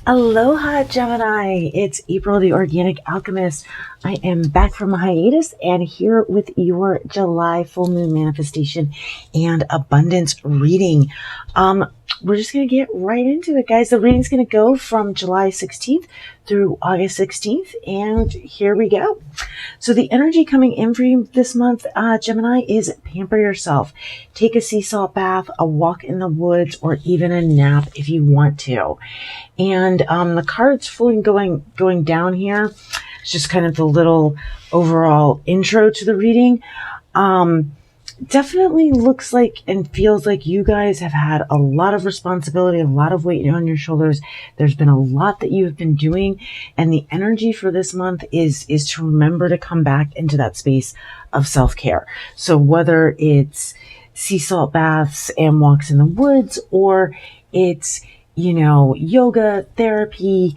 Aloha, Gemini. It's April, the Organic Alchemist. I am back from a hiatus and here with your July full moon manifestation and abundance reading. We're just going to get right into it, guys. The reading's going to go from July 16th through August 16th, and here we go. So the energy coming in for you this month, Gemini, is pamper yourself. Take a sea salt bath, a walk in the woods, or even a nap if you want to. And the cards fully going down here. It's just kind of the little overall intro to the reading. Definitely looks like and feels like you guys have had a lot of responsibility, a lot of weight on your shoulders. There's been a lot that you have been doing, and the energy for this month is to remember to come back into that space of self-care. So whether it's sea salt baths and walks in the woods, or it's, yoga, therapy,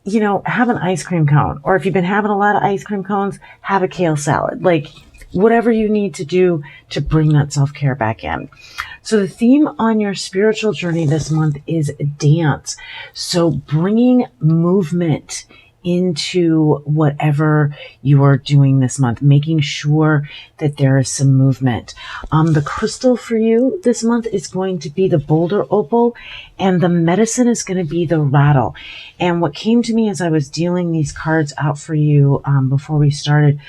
have an ice cream cone. Or if you've been having a lot of ice cream cones, have a kale salad. Like, whatever you need to do to bring that self-care back in. So the theme on your spiritual journey this month is dance. So bringing movement into whatever you are doing this month, making sure that there is some movement. The crystal for you this month is going to be the boulder opal, and the medicine is going to be the rattle. And what came to me as I was dealing these cards out for you before we started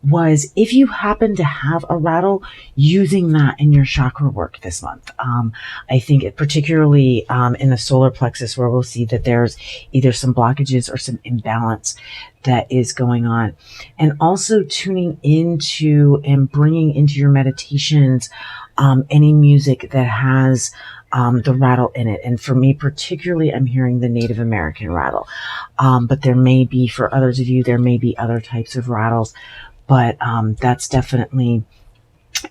was, if you happen to have a rattle, using that in your chakra work this month. I think it particularly in the solar plexus, where we'll see that there's either some blockages or some imbalance that is going on. And also tuning into and bringing into your meditations any music that has the rattle in it. And for me particularly, I'm hearing the Native American rattle. But there may be, for others of you, there may be other types of rattles. But that's definitely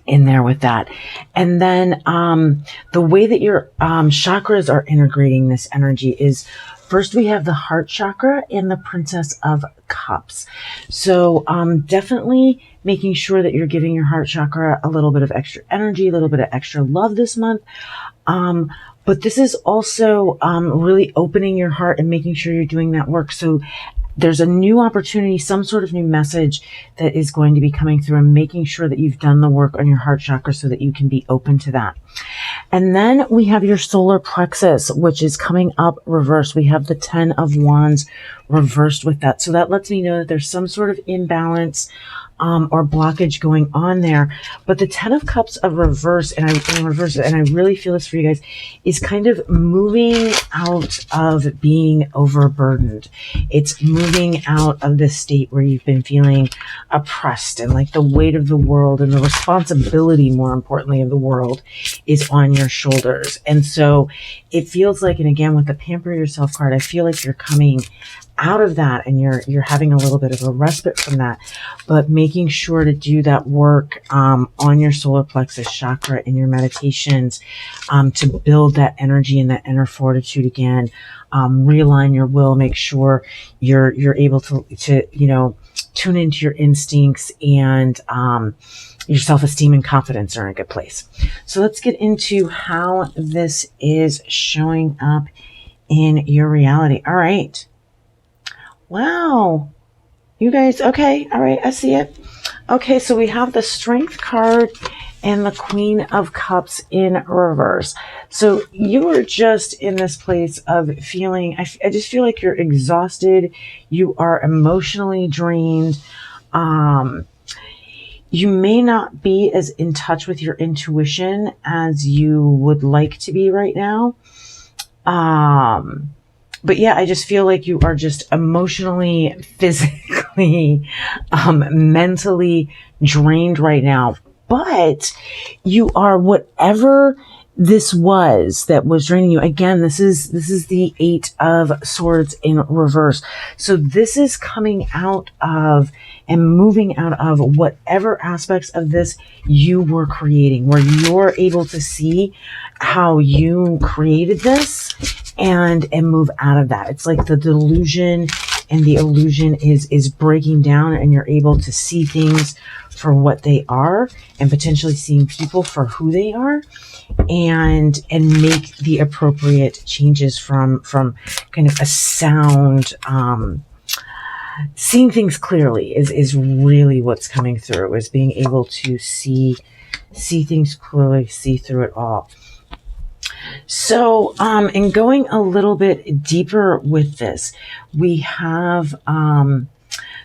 in there with that. And then the way that your chakras are integrating this energy is, first we have the heart chakra and the Princess of Cups. So definitely making sure that you're giving your heart chakra a little bit of extra energy, a little bit of extra love this month. But this is also really opening your heart and making sure you're doing that work. So there's a new opportunity, some sort of new message that is going to be coming through, and making sure that you've done the work on your heart chakra so that you can be open to that. And then we have your solar plexus, which is coming up reversed. We have the 10 of Wands reversed with that. So that lets me know that there's some sort of imbalance or blockage going on there. But the 10 of Cups of reverse, and I really feel this for you guys, is kind of moving out of being overburdened. It's moving out of this state where you've been feeling oppressed, and like the weight of the world and the responsibility, more importantly, of the world is on your shoulders. And so it feels like, and again, with the Pamper Yourself card, I feel like you're coming out of that, and you're having a little bit of a respite from that, but making sure to do that work on your solar plexus chakra in your meditations to build that energy and that inner fortitude again. Realign your will, make sure you're able to tune into your instincts, and your self-esteem and confidence are in a good place. So let's get into how this is showing up in your reality. All right. Wow. You guys, okay. All right. I see it. Okay. So we have the Strength card and the Queen of Cups in reverse. So you are just in this place of feeling, I just feel like you're exhausted. You are emotionally drained. You may not be as in touch with your intuition as you would like to be right now. But yeah, I just feel like you are just emotionally, physically, mentally drained right now. But you are, whatever this was that was draining you. Again, this is the 8 of Swords in reverse. So this is coming out of and moving out of whatever aspects of this you were creating, where you're able to see how you created this and move out of that. It's like the delusion and the illusion is breaking down, and you're able to see things for what they are, and potentially seeing people for who they are, and make the appropriate changes from kind of a sound, seeing things clearly is really what's coming through, is being able to see things clearly, see through it all. So, in going a little bit deeper with this, we have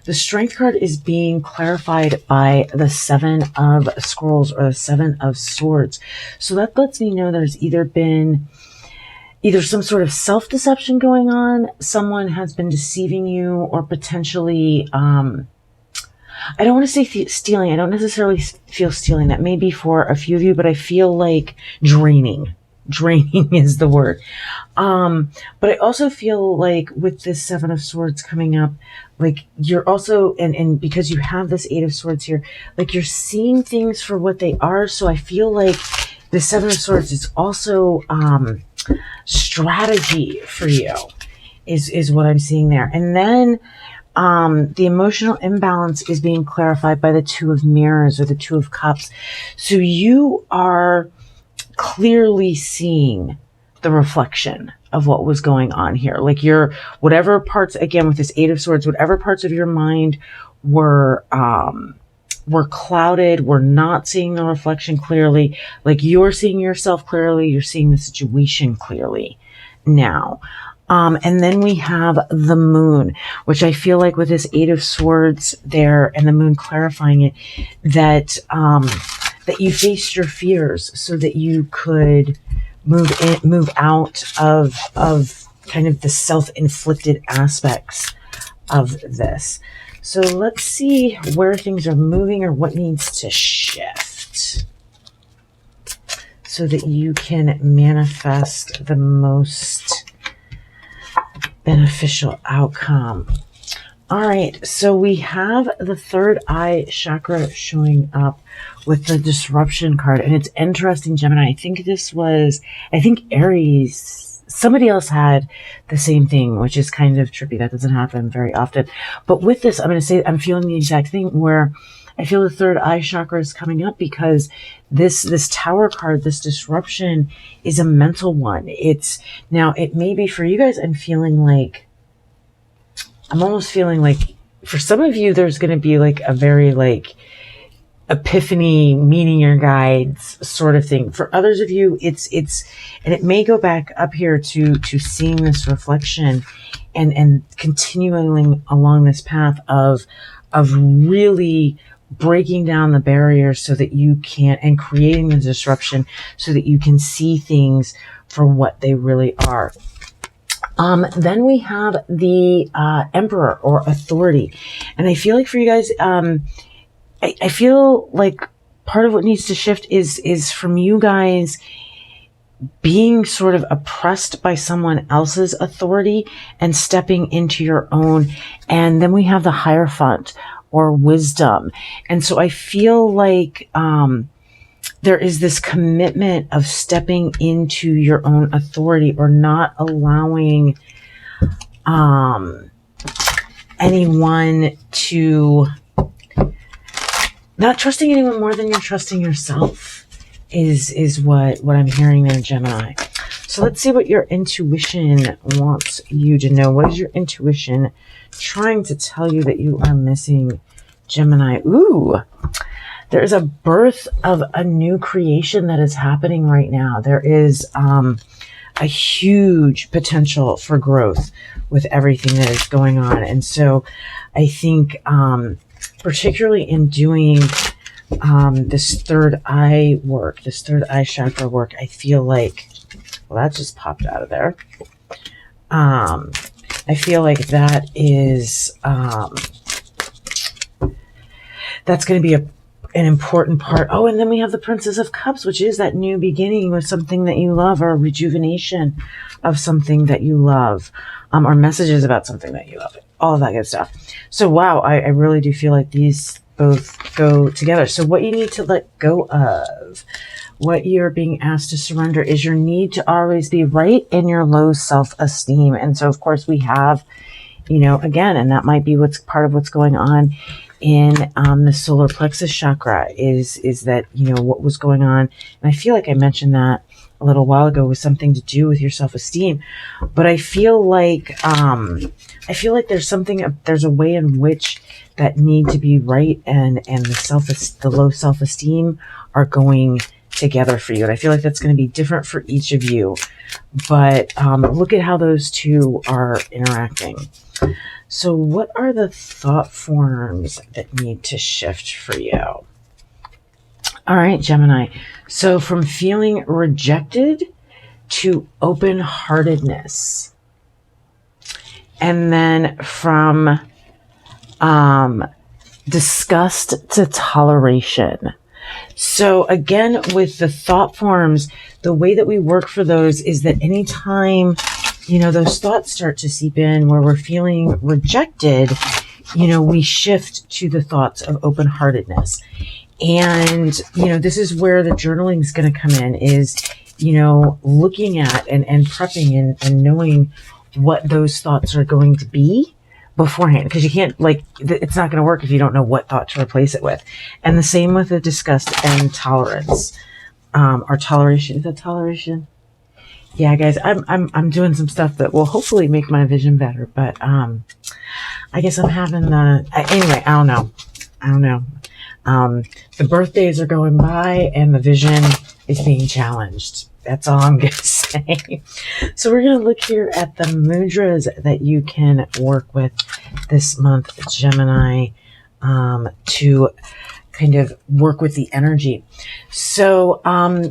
the Strength card is being clarified by the Seven of Scrolls, or the Seven of Swords. So that lets me know there's either some sort of self-deception going on, someone has been deceiving you, or potentially, I don't want to say stealing. I don't necessarily feel stealing. That may be for a few of you, but I feel like draining. Draining is the word. But I also feel like with this Seven of Swords coming up, like you're also, and because you have this Eight of Swords here, like you're seeing things for what they are. So I feel like the Seven of Swords is also strategy for you, is what I'm seeing there. And then the emotional imbalance is being clarified by the Two of Mirrors, or the Two of Cups. So you are clearly seeing the reflection of what was going on here. Like whatever parts, again, with this Eight of Swords, whatever parts of your mind were clouded, were not seeing the reflection clearly, like you're seeing yourself clearly, you're seeing the situation clearly now. And then we have the Moon, which I feel like with this Eight of Swords there and the Moon clarifying it, that you faced your fears so that you could move out of kind of the self-inflicted aspects of this. So let's see where things are moving, or what needs to shift so that you can manifest the most beneficial outcome. All right, so we have the third eye chakra showing up with the disruption card. And it's interesting, Gemini. I think Aries, somebody else had the same thing, which is kind of trippy. That doesn't happen very often. But with this, I'm going to say I'm feeling the exact thing, where I feel the third eye chakra is coming up, because this Tower card, this disruption, is a mental one. Now, it may be for you guys, I'm almost feeling like for some of you, there's going to be like a very like epiphany, meeting your guides sort of thing. For others of you, and it may go back up here to seeing this reflection and continuing along this path of really breaking down the barriers so that you can, and creating the disruption so that you can see things for what they really are. Then we have the Emperor, or authority. And I feel like for you guys, I feel like part of what needs to shift is from you guys being sort of oppressed by someone else's authority and stepping into your own. And then we have the Hierophant, or wisdom. And so I feel like there is this commitment of stepping into your own authority, or not allowing anyone to, not trusting anyone more than you're trusting yourself is what I'm hearing there, Gemini. So let's see what your intuition wants you to know. What is your intuition trying to tell you that you are missing, Gemini? Ooh, there is a birth of a new creation that is happening right now. There is a huge potential for growth with everything that is going on. And so I think particularly in doing this third eye work, this third eye chakra work, I feel like, well, that just popped out of there. I feel like that is, that's going to be an important part. Oh, and then we have the Princess of Cups, which is that new beginning with something that you love, or a rejuvenation of something that you love, or messages about something that you love, all of that good stuff. So, wow, I really do feel like these both go together. So what you need to let go of, what you're being asked to surrender, is your need to always be right in your low self-esteem. And so, of course, we have you know, again, and that might be what's part of what's going on in the solar plexus chakra is that, you know, what was going on. And I feel like I mentioned that a little while ago with something to do with your self-esteem, but I feel like there's a way in which that need to be right and the low self-esteem are going together for you. And I feel like that's going to be different for each of you, but look at how those two are interacting. So what are the thought forms that need to shift for you? All right, Gemini. So from feeling rejected to open-heartedness. And then from disgust to toleration. So again, with the thought forms, the way that we work for those is that anytime, you know, those thoughts start to seep in where we're feeling rejected, you know, we shift to the thoughts of open-heartedness. And, you know, this is where the journaling is going to come in, is, you know, looking at and prepping and knowing what those thoughts are going to be beforehand, because you can't, like, it's not going to work if you don't know what thought to replace it with. And the same with the disgust and tolerance, or toleration. Is that toleration? Yeah, guys, I'm doing some stuff that will hopefully make my vision better, but I guess I'm having anyway, I don't know. The birthdays are going by and the vision is being challenged. That's all I'm going to say. So we're going to look here at the mudras that you can work with this month, Gemini, to kind of work with the energy. So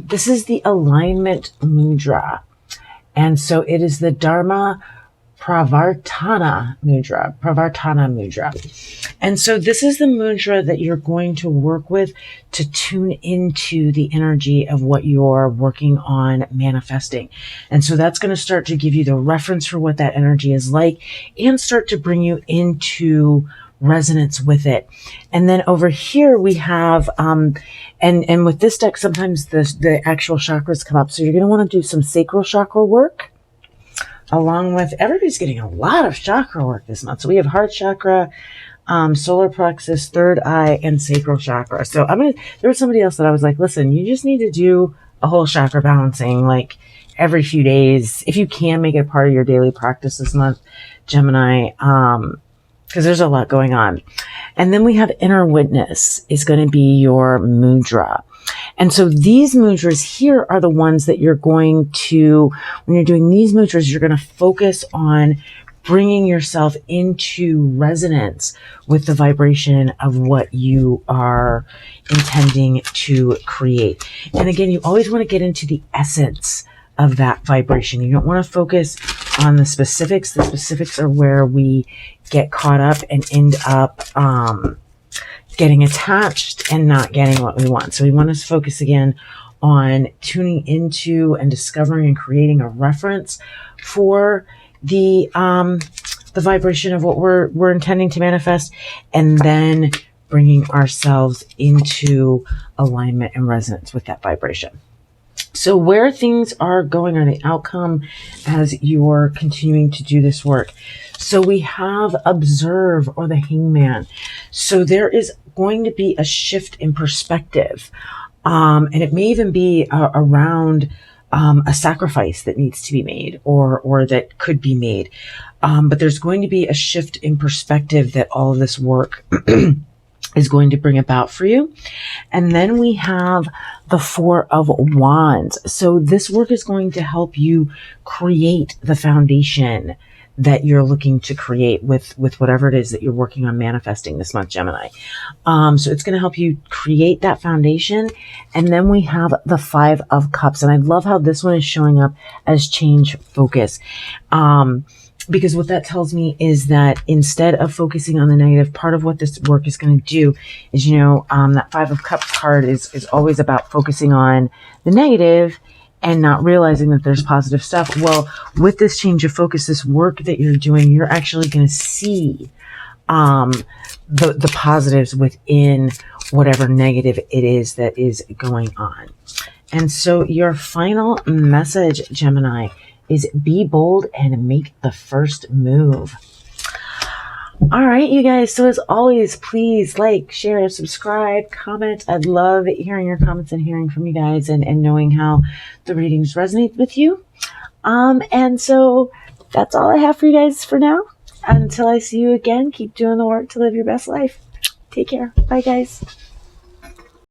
this is the alignment mudra. And so it is the Dharma Pravartana mudra. And so this is the mudra that you're going to work with to tune into the energy of what you're working on manifesting. And so that's going to start to give you the reference for what that energy is like and start to bring you into resonance with it. And then over here we have, and with this deck, sometimes the actual chakras come up. So you're going to want to do some sacral chakra work. Along with, everybody's getting a lot of chakra work this month. So we have heart chakra, solar plexus, third eye, and sacral chakra. So there was somebody else that I was like, listen, you just need to do a whole chakra balancing like every few days. If you can make it a part of your daily practice this month, Gemini, because there's a lot going on. And then we have inner witness is going to be your mudra. And so these mudras here are the ones that you're going to, when you're doing these mudras, you're going to focus on bringing yourself into resonance with the vibration of what you are intending to create. And again, you always want to get into the essence of that vibration. You don't want to focus on the specifics. The specifics are where we get caught up and end up getting attached and not getting what we want. So we want to focus again on tuning into and discovering and creating a reference for the vibration of what we're intending to manifest, and then bringing ourselves into alignment and resonance with that vibration. So where things are going, or the outcome as you're continuing to do this work. So we have observe, or the hangman. So there is going to be a shift in perspective. And it may even be around a sacrifice that needs to be made, or that could be made. But there's going to be a shift in perspective that all of this work is going to bring about for you. And then we have the Four of Wands. So this work is going to help you create the foundation that you're looking to create with whatever it is that you're working on manifesting this month, Gemini. So it's going to help you create that foundation. And then we have the Five of Cups. And I love how this one is showing up as change focus. Because what that tells me is that instead of focusing on the negative, part of what this work is going to do is, that Five of Cups card is always about focusing on the negative and not realizing that there's positive stuff. Well, with this change of focus, this work that you're doing, you're actually going to see the positives within whatever negative it is that is going on. And so your final message, Gemini, is be bold and make the first move. All right, you guys. So as always, please like, share, subscribe, comment. I'd love hearing your comments and hearing from you guys and knowing how the readings resonate with you. And so that's all I have for you guys for now. Until I see you again, keep doing the work to live your best life. Take care. Bye, guys.